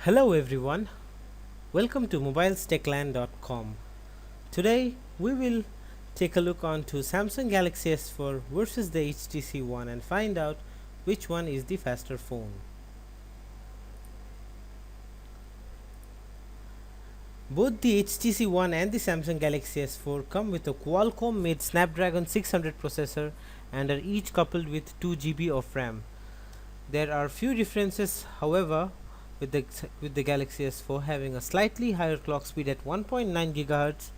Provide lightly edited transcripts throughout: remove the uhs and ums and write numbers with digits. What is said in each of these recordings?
Hello everyone, welcome to mobilestechland.com. Today we will take a look onto Samsung Galaxy S4 versus the HTC One and find out which one is the faster phone. Both the HTC One and the Samsung Galaxy S4 come with a Qualcomm made Snapdragon 600 processor and are each coupled with 2 GB of RAM. There are few differences, however, with the Galaxy S4 having a slightly higher clock speed at 1.9 GHz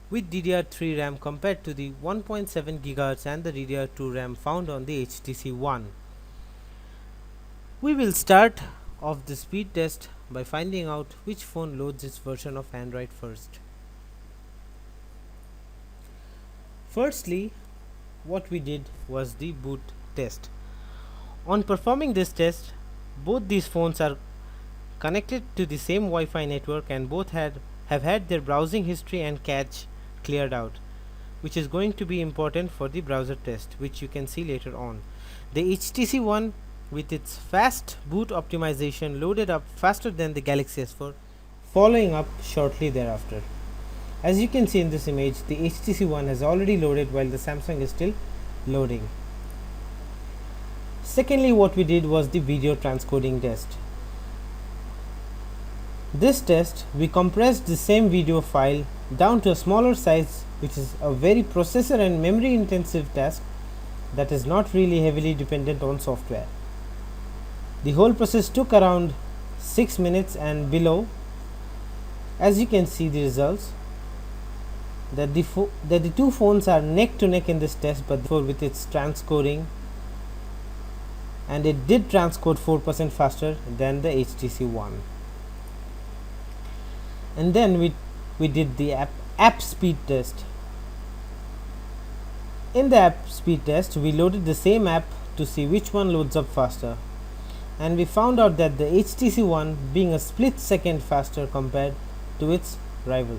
with DDR3 RAM compared to the 1.7 GHz and the DDR2 RAM found on the HTC One. We will start off the speed test by finding out which phone loads its version of Android first. Firstly, what we did was the boot test. On performing this test, both these phones are connected to the same Wi-Fi network and both have had their browsing history and cache cleared out, which is going to be important for the browser test, which you can see later on. The HTC One with its fast boot optimization loaded up faster than the Galaxy S4, following up shortly thereafter. As you can see in this image, the HTC One has already loaded while the Samsung is still loading. Secondly, what we did was the video transcoding test. This test, we compressed the same video file down to a smaller size, which is a very processor and memory intensive task that is not really heavily dependent on software. The whole process took around 6 minutes and below. As you can see the results, that the two phones are neck to neck in this test, but with its transcoding, and it did transcode 4% faster than the HTC One. And then we did the app speed test. In the app speed test, we loaded the same app to see which one loads up faster, and we found out that the HTC One being a split second faster compared to its rival.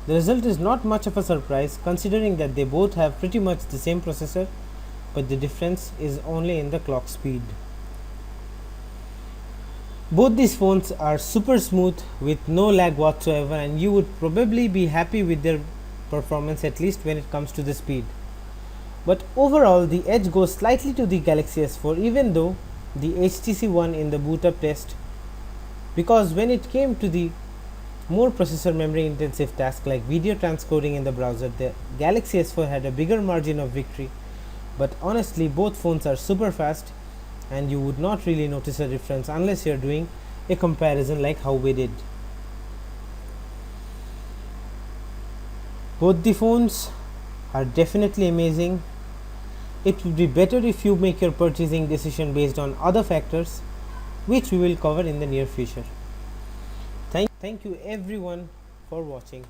The result is not much of a surprise considering that they both have pretty much the same processor, but the difference is only in the clock speed. Both these phones are super smooth with no lag whatsoever, and you would probably be happy with their performance, at least when it comes to the speed. But overall, the edge goes slightly to the Galaxy S4, even though the HTC One in the boot up test, because when it came to the more processor memory intensive task like video transcoding in the browser, the Galaxy S4 had a bigger margin of victory. But honestly, both phones are super fast and you would not really notice a difference unless you are doing a comparison like how we did. Both the phones are definitely amazing. It would be better if you make your purchasing decision based on other factors, which we will cover in the near future. Thank you everyone for watching.